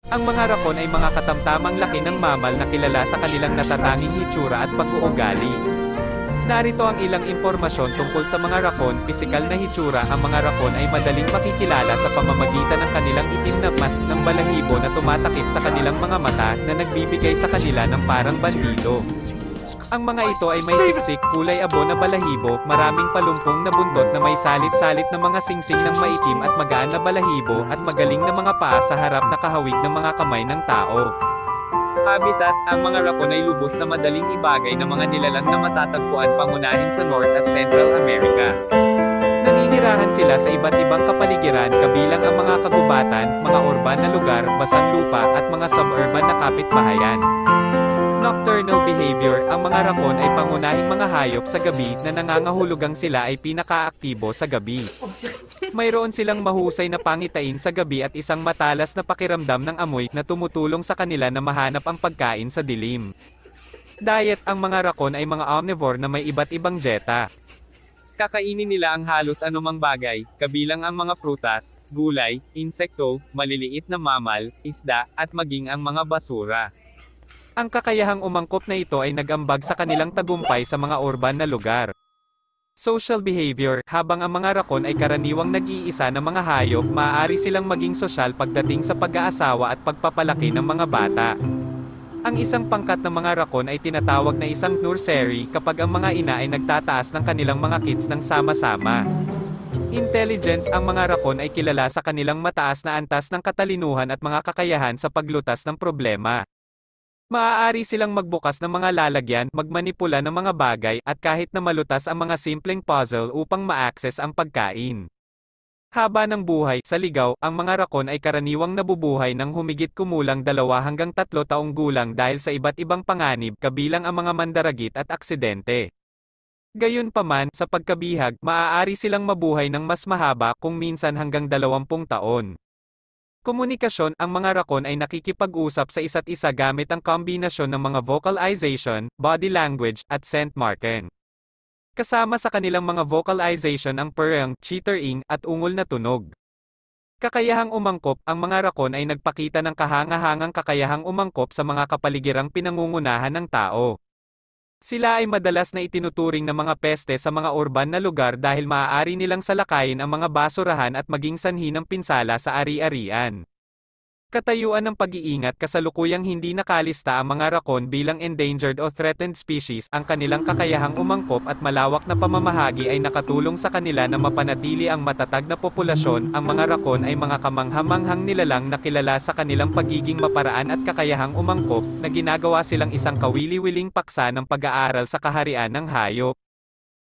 Ang mga rakon ay mga katamtamang laki ng mammal na kilala sa kanilang natatanging hitsura at pag-uugali. Narito ang ilang impormasyon tungkol sa mga rakon. Pisikal na hitsura. Ang mga rakon ay madaling makikilala sa pamamagitan ng kanilang itim na mask ng balahibo na tumatakip sa kanilang mga mata na nagbibigay sa kanila ng parang bandido. Ang mga ito ay may siksik, kulay abo na balahibo, maraming palumpong na buntot na may salit-salit na mga singsing ng maitim at magaan na balahibo at magaling na mga paa sa harap na kahawig ng mga kamay ng tao. Habitat. Ang mga rakon ay lubos na madaling ibagay na mga nilalang na matatagpuan pangunahin sa North at Central America. Naninirahan sila sa iba't ibang kapaligiran kabilang ang mga kagubatan, mga urban na lugar, basang lupa at mga suburban na kapitbahayan. Nocturnal behavior. Ang mga rakon ay pangunahing mga hayop sa gabi na nangangahulugang sila ay pinakaaktibo sa gabi. Mayroon silang mahusay na pangitain sa gabi at isang matalas na pakiramdam ng amoy na tumutulong sa kanila na mahanap ang pagkain sa dilim. Diet. Ang mga rakon ay mga omnivore na may iba't ibang dieta. Kakainin nila ang halos anumang bagay, kabilang ang mga prutas, gulay, insekto, maliliit na mammal, isda, at maging ang mga basura. Ang kakayahang umangkop na ito ay nag-ambag sa kanilang tagumpay sa mga urban na lugar. Social behavior. Habang ang mga rakon ay karaniwang nag-iisa na mga hayop, maaari silang maging sosyal pagdating sa pag-aasawa at pagpapalaki ng mga bata. Ang isang pangkat ng mga rakon ay tinatawag na isang nursery kapag ang mga ina ay nagtataas ng kanilang mga kids ng sama-sama. Intelligence. Ang mga rakon ay kilala sa kanilang mataas na antas ng katalinuhan at mga kakayahan sa paglutas ng problema. Maaari silang magbukas ng mga lalagyan, magmanipula ng mga bagay, at kahit na malutas ang mga simpleng puzzle upang ma-access ang pagkain. Haba ng buhay. Sa ligaw, ang mga rakon ay karaniwang nabubuhay ng humigit kumulang 2 hanggang 3 taong gulang dahil sa iba't ibang panganib kabilang ang mga mandaragit at aksidente. Gayunpaman, sa pagkabihag, maaari silang mabuhay ng mas mahaba kung minsan hanggang 20 taon. Komunikasyon. Ang mga rakon ay nakikipag-usap sa isa't isa gamit ang kombinasyon ng mga vocalization, body language, at scent marking. Kasama sa kanilang mga vocalization ang purring, chittering, at ungol na tunog. Kakayahang umangkop. Ang mga rakon ay nagpakita ng kahangahangang kakayahang umangkop sa mga kapaligirang pinangungunahan ng tao. Sila ay madalas na itinuturing na mga peste sa mga urban na lugar dahil maaari nilang salakayin ang mga basurahan at maging sanhi ng pinsala sa ari-arian. Katayuan ng pag-iingat. Kasalukuyang hindi nakalista ang mga rakon bilang endangered o threatened species. Ang kanilang kakayahang umangkop at malawak na pamamahagi ay nakatulong sa kanila na mapanatili ang matatag na populasyon. Ang mga rakon ay mga kamangha-manghang nilalang na kilala sa kanilang pagiging maparaan at kakayahang umangkop, na ginagawa silang isang kawili-wiling paksa ng pag-aaral sa kaharian ng hayop.